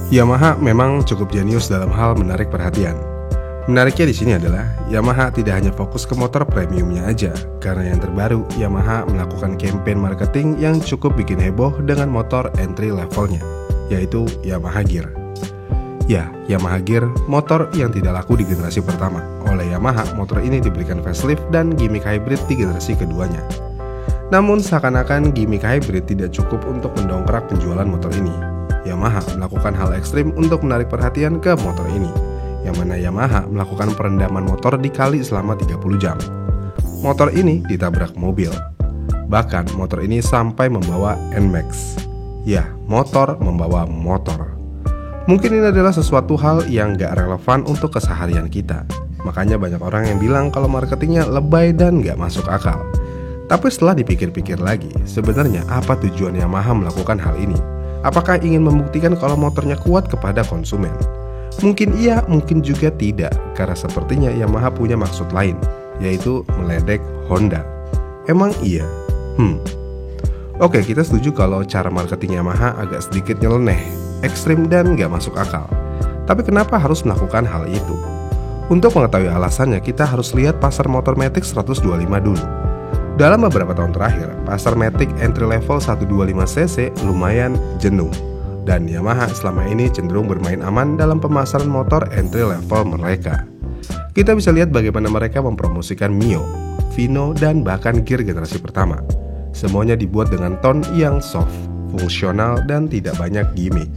Yamaha memang cukup jenius dalam hal menarik perhatian. Menariknya di sini adalah Yamaha tidak hanya fokus ke motor premiumnya aja, karena yang terbaru Yamaha melakukan campaign marketing yang cukup bikin heboh dengan motor entry levelnya, yaitu Yamaha Gear. Ya, Yamaha Gear, motor yang tidak laku di generasi pertama. Oleh Yamaha, motor ini diberikan facelift dan gimmick hybrid di generasi keduanya. Namun seakan-akan gimmick hybrid tidak cukup untuk mendongkrak penjualan motor ini. Yamaha melakukan hal ekstrim untuk menarik perhatian ke motor ini, yang mana Yamaha melakukan perendaman motor di kali selama 30 jam. Motor ini ditabrak mobil. Bahkan motor ini sampai membawa NMAX. Ya, motor membawa motor. Mungkin ini adalah sesuatu hal yang gak relevan untuk keseharian kita. Makanya banyak orang yang bilang kalau marketingnya lebay dan gak masuk akal. Tapi setelah dipikir-pikir lagi, sebenarnya apa tujuan Yamaha melakukan hal ini? Apakah ingin membuktikan kalau motornya kuat kepada konsumen? Mungkin iya, mungkin juga tidak, karena sepertinya Yamaha punya maksud lain, yaitu meledek Honda. Emang iya? Oke, kita setuju kalau cara marketing Yamaha agak sedikit nyeleneh, ekstrim dan gak masuk akal. Tapi kenapa harus melakukan hal itu? Untuk mengetahui alasannya, kita harus lihat pasar motor Matic 125 dulu. Dalam beberapa tahun terakhir, pasar Matic entry level 125cc lumayan jenuh. Dan Yamaha selama ini cenderung bermain aman dalam pemasaran motor entry level mereka. Kita bisa lihat bagaimana mereka mempromosikan Mio, Vino, dan bahkan Gear generasi pertama. Semuanya dibuat dengan tone yang soft, fungsional, dan tidak banyak gimmick.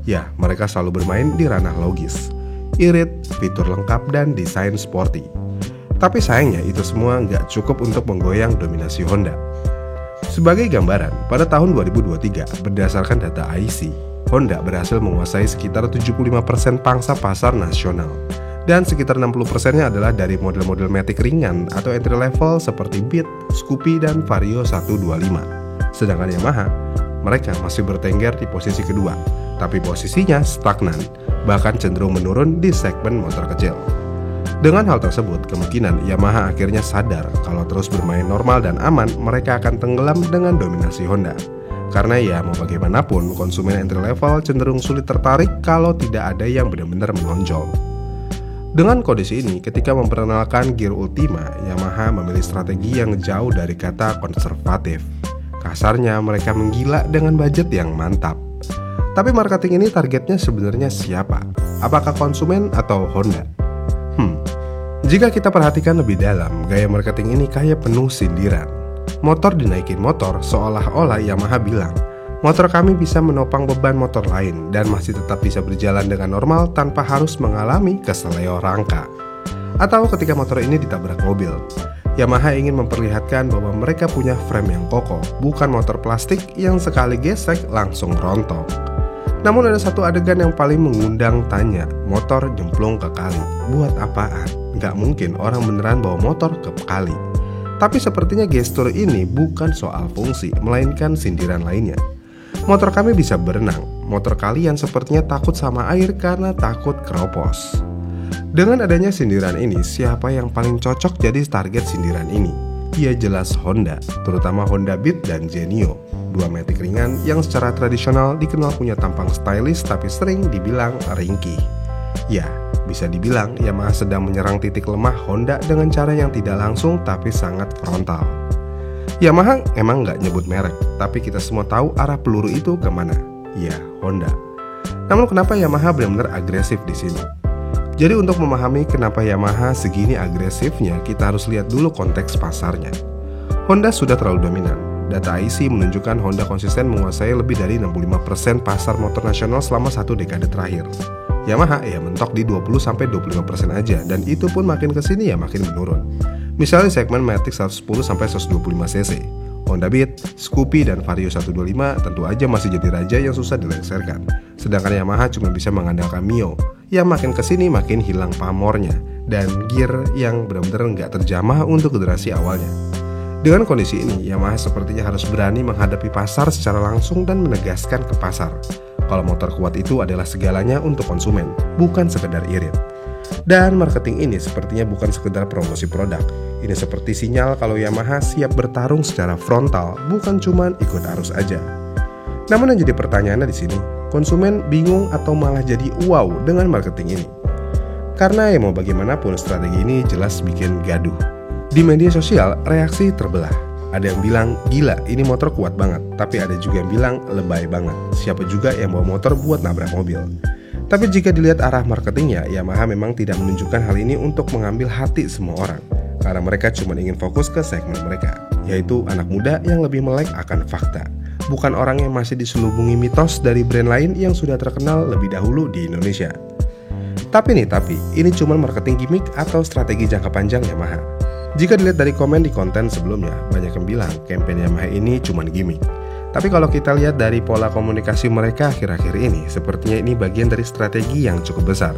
Ya, mereka selalu bermain di ranah logis, irit, fitur lengkap, dan desain sporty. Tapi sayangnya itu semua nggak cukup untuk menggoyang dominasi Honda. Sebagai gambaran, pada tahun 2023, berdasarkan data IC, Honda berhasil menguasai sekitar 75% pangsa pasar nasional. Dan sekitar 60%-nya adalah dari model-model Matic ringan atau entry level seperti Beat, Scoopy, dan Vario 125. Sedangkan Yamaha, mereka masih bertengger di posisi kedua, tapi posisinya stagnan, bahkan cenderung menurun di segmen motor kecil. Dengan hal tersebut, kemungkinan Yamaha akhirnya sadar kalau terus bermain normal dan aman, mereka akan tenggelam dengan dominasi Honda. Karena ya mau bagaimanapun, konsumen entry level cenderung sulit tertarik kalau tidak ada yang benar-benar menonjol. Dengan kondisi ini, ketika memperkenalkan Gear Ultima, Yamaha memilih strategi yang jauh dari kata konservatif. Kasarnya, mereka menggila dengan budget yang mantap. Tapi marketing ini targetnya sebenarnya siapa? Apakah konsumen atau Honda? Jika kita perhatikan lebih dalam, gaya marketing ini kayak penuh sindiran. Motor dinaikin motor, seolah-olah Yamaha bilang, motor kami bisa menopang beban motor lain dan masih tetap bisa berjalan dengan normal tanpa harus mengalami keseleo rangka. Atau ketika motor ini ditabrak mobil, Yamaha ingin memperlihatkan bahwa mereka punya frame yang kokoh, bukan motor plastik yang sekali gesek langsung rontok. Namun ada satu adegan yang paling mengundang tanya, motor jemplung ke kali. Buat apaan? Nggak mungkin orang beneran bawa motor ke kali. Tapi sepertinya gestur ini bukan soal fungsi, melainkan sindiran lainnya. Motor kami bisa berenang, motor kalian sepertinya takut sama air karena takut keropos. Dengan adanya sindiran ini, siapa yang paling cocok jadi target sindiran ini? Ya jelas Honda, terutama Honda Beat dan Genio, dua Matic ringan yang secara tradisional dikenal punya tampang stylish tapi sering dibilang ringkih. Ya, bisa dibilang Yamaha sedang menyerang titik lemah Honda dengan cara yang tidak langsung tapi sangat frontal. Yamaha emang nggak nyebut merek, tapi kita semua tahu arah peluru itu kemana. Ya, Honda. Namun kenapa Yamaha benar-benar agresif di sini? Jadi untuk memahami kenapa Yamaha segini agresifnya, kita harus lihat dulu konteks pasarnya. Honda sudah terlalu dominan. Data IC menunjukkan Honda konsisten menguasai lebih dari 65% pasar motor nasional selama satu dekade terakhir. Yamaha ya mentok di 20-25% aja, dan itu pun makin kesini ya makin menurun. Misalnya segmen Matic 110-125cc, Honda Beat, Scoopy, dan Vario 125 tentu aja masih jadi raja yang susah dilengsarkan. Sedangkan Yamaha cuma bisa mengandalkan Mio, yang makin kesini makin hilang pamornya, dan Gear yang benar-benar nggak terjamah untuk generasi awalnya. Dengan kondisi ini, Yamaha sepertinya harus berani menghadapi pasar secara langsung dan menegaskan ke pasar kalau motor kuat itu adalah segalanya untuk konsumen, bukan sekedar irit. Dan marketing ini sepertinya bukan sekedar promosi produk. Ini seperti sinyal kalau Yamaha siap bertarung secara frontal, bukan cuma ikut arus aja. Namun yang jadi pertanyaannya di sini, konsumen bingung atau malah jadi wow dengan marketing ini? Karena ya mau bagaimanapun strategi ini jelas bikin gaduh. Di media sosial reaksi terbelah. Ada yang bilang gila ini motor kuat banget, tapi ada juga yang bilang lebay banget. Siapa juga yang bawa motor buat nabrak mobil? Tapi jika dilihat arah marketingnya, Yamaha memang tidak menunjukkan hal ini untuk mengambil hati semua orang. Karena mereka cuma ingin fokus ke segmen mereka, yaitu anak muda yang lebih melek akan fakta. Bukan orang yang masih diselubungi mitos dari brand lain yang sudah terkenal lebih dahulu di Indonesia. Tapi ini cuma marketing gimmick atau strategi jangka panjang Yamaha. Jika dilihat dari komen di konten sebelumnya, banyak yang bilang campaign Yamaha ini cuma gimmick. Tapi kalau kita lihat dari pola komunikasi mereka akhir-akhir ini, sepertinya ini bagian dari strategi yang cukup besar.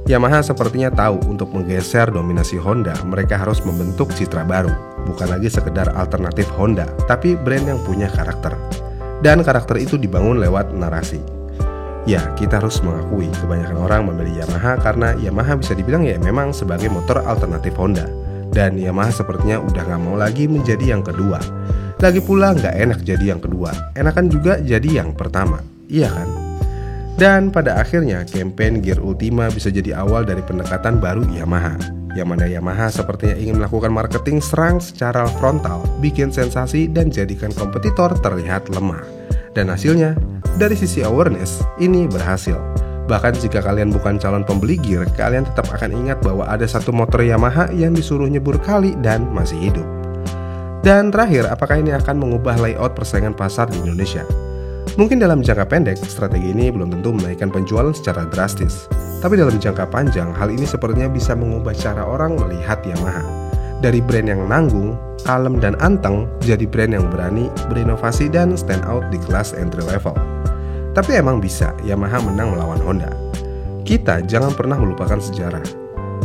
Yamaha sepertinya tahu untuk menggeser dominasi Honda, mereka harus membentuk citra baru. Bukan lagi sekedar alternatif Honda, tapi brand yang punya karakter. Dan karakter itu dibangun lewat narasi. Ya, kita harus mengakui kebanyakan orang memilih Yamaha karena Yamaha bisa dibilang ya memang sebagai motor alternatif Honda. Dan Yamaha sepertinya udah gak mau lagi menjadi yang kedua. Lagi pula gak enak jadi yang kedua, enakan juga jadi yang pertama, iya kan? Dan pada akhirnya campaign Gear Ultima bisa jadi awal dari pendekatan baru Yamaha. Yang mana Yamaha sepertinya ingin melakukan marketing serang secara frontal, bikin sensasi dan jadikan kompetitor terlihat lemah. Dan hasilnya, dari sisi awareness, ini berhasil. Bahkan jika kalian bukan calon pembeli gear, kalian tetap akan ingat bahwa ada satu motor Yamaha yang disuruh nyebur kali dan masih hidup. Dan terakhir, apakah ini akan mengubah layout persaingan pasar di Indonesia? Mungkin dalam jangka pendek, strategi ini belum tentu menaikkan penjualan secara drastis. Tapi dalam jangka panjang, hal ini sepertinya bisa mengubah cara orang melihat Yamaha. Dari brand yang nanggung, kalem dan anteng, jadi brand yang berani, berinovasi dan stand out di kelas entry level. Tapi emang bisa Yamaha menang melawan Honda. Kita jangan pernah melupakan sejarah.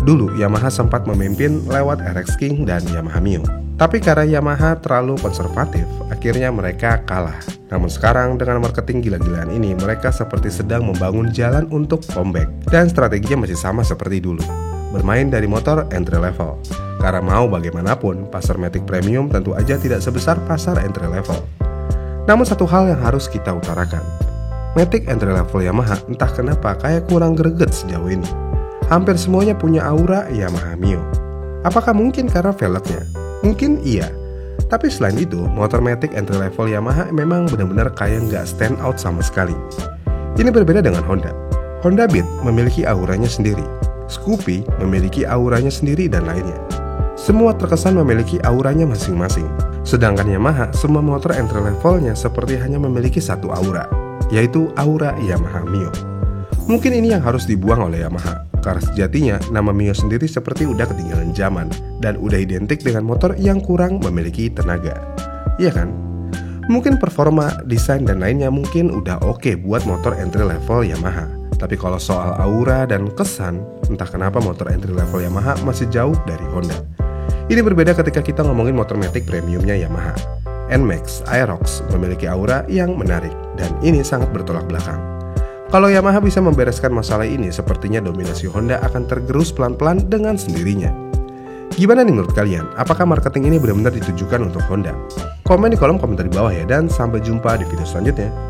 Dulu Yamaha sempat memimpin lewat RX King dan Yamaha Mio. Tapi karena Yamaha terlalu konservatif, akhirnya mereka kalah. Namun sekarang dengan marketing gila-gilaan ini, mereka seperti sedang membangun jalan untuk comeback. Dan strateginya masih sama seperti dulu, bermain dari motor entry level. Karena mau bagaimanapun, pasar Matic Premium tentu aja tidak sebesar pasar entry level. Namun satu hal yang harus kita utarakan, Matic entry level Yamaha entah kenapa kayak kurang greget sejauh ini. Hampir semuanya punya aura Yamaha Mio. Apakah mungkin karena velgnya? Mungkin iya. Tapi selain itu, motor Matic entry level Yamaha memang benar-benar kayak nggak stand out sama sekali. Ini berbeda dengan Honda. Honda Beat memiliki auranya sendiri. Scoopy memiliki auranya sendiri dan lainnya. Semua terkesan memiliki auranya masing-masing. Sedangkan Yamaha, semua motor entry levelnya seperti hanya memiliki satu aura, yaitu aura Yamaha Mio. Mungkin ini yang harus dibuang oleh Yamaha, karena sejatinya nama Mio sendiri seperti udah ketinggalan zaman dan udah identik dengan motor yang kurang memiliki tenaga. Iya kan? Mungkin performa, desain dan lainnya mungkin udah oke buat motor entry level Yamaha. Tapi kalau soal aura dan kesan, entah kenapa motor entry level Yamaha masih jauh dari Honda. Ini berbeda ketika kita ngomongin motor Matic premiumnya Yamaha. NMAX, Aerox memiliki aura yang menarik dan ini sangat bertolak belakang. Kalau Yamaha bisa membereskan masalah ini, sepertinya dominasi Honda akan tergerus pelan-pelan dengan sendirinya. Gimana nih menurut kalian? Apakah marketing ini benar-benar ditujukan untuk Honda? Komen di kolom komentar di bawah ya, dan sampai jumpa di video selanjutnya.